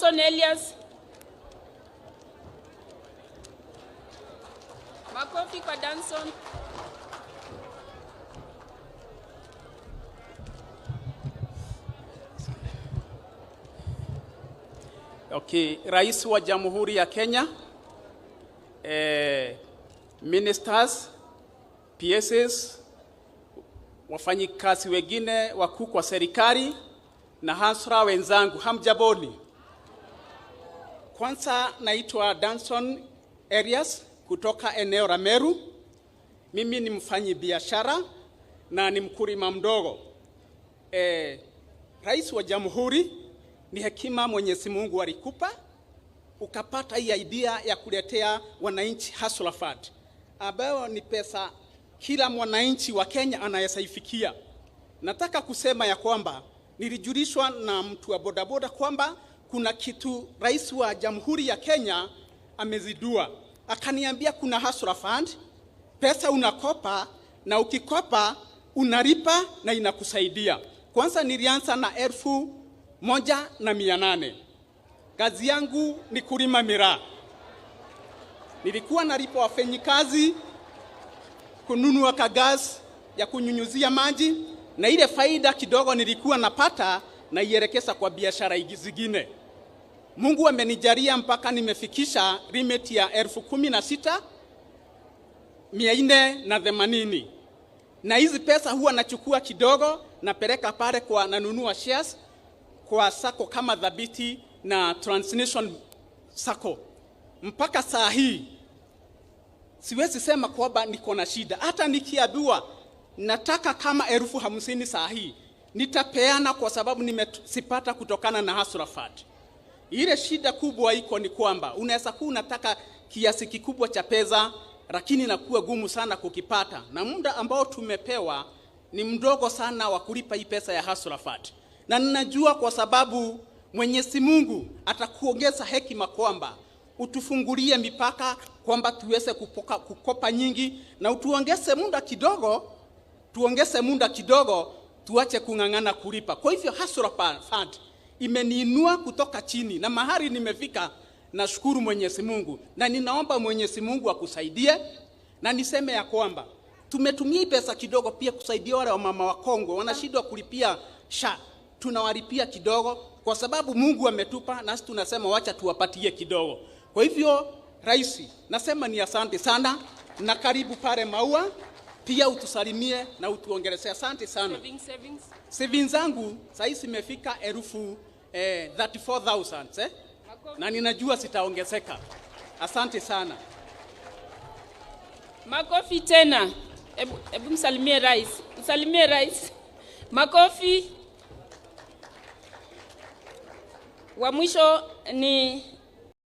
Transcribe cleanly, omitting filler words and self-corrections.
Danson Elias. Makofi kwa Danson. Okay, Rais wa Jamhuri ya Kenya, ministers, PSs, wafanyikazi wengine wakuu kwa serikali na hasra wenzangu, hamjaboni. Kwanza naitwa Danson Elias kutoka eneo la Meru. Mimi ni mfanyi biashara na ni mkulima mdogo. Rais wa Jamhuri, ni hekima Mwenyezi Mungu alikupa ukapata hii idea ya kuletea wananchi Hustler Fund, ambayo ni pesa kila mwananchi wa Kenya anayesaifikia. Nataka kusema ya kwamba nilijulishwa na mtu wa bodaboda kwamba kuna kitu Rais wa Jamhuri ya Kenya amezidua. Akaniambia kuna Hustler Fund, pesa unakopa na ukikopa unalipa na inakusaidia. Kwanza nilianza na 1,800. Kazi yangu ni kulima miraa. Nilikuwa nalipa wafanyikazi kununua gas ya kunyunyuzia maji, na ile faida kidogo nilikuwa napata na ielekeza kwa biashara zingine. Mungu amenijalia mpaka nimefikisha limit ya 16,480. Na hizi pesa huwa nachukua kidogo napeleka pale kwa nanunua shares kwa sako kama Dhabiti na Transnation Sacco. Mpaka saa hii siwezi sema kwamba niko na shida. Hata nikiambiwa nataka kama 50,000 saa hii nitapeana, kwa sababu nimesipata kutokana na Hustler Fund. Ile shida kubwa iko ni kwamba unaweza kuwa unataka kiasi kikubwa cha pesa, lakini inakuwa gumu sana kukipata, na muda ambao tumepewa ni mdogo sana wa kulipa hii pesa ya Hustler Fund. Na ninajua kwa sababu Mwenyezi Mungu atakuongeza hekima kwamba utufungulie mipaka, kwamba tuweze kukopa nyingi, na utuongeze muda kidogo, tuache kung'ang'ana kulipa. Kwa hivyo Hustler Fund imeniinua kutoka chini, na mahali nimefika nashukuru Mwenyezi Mungu, na ninaomba Mwenyezi Mungu akusaidie. Na niseme ya kwamba tumetumia pesa kidogo pia kusaidia wale wamama wa Kongo wanashindwa kulipia SHA. Tunawalipia kidogo kwa sababu Mungu ametupa, nasi tunasema wacha tuwapatie kidogo. Kwa hivyo Rais, nasema ni asante sana, na karibu pale Maua pia utusalimie na utuongeleze. Asante sana. Savings zangu sasa imefika 34,000 na ninajua sitaongezeka. Asante sana. Makofi tena. Ebu msalimie Rais. Msalimie Rais. Makofi. Wa mwisho ni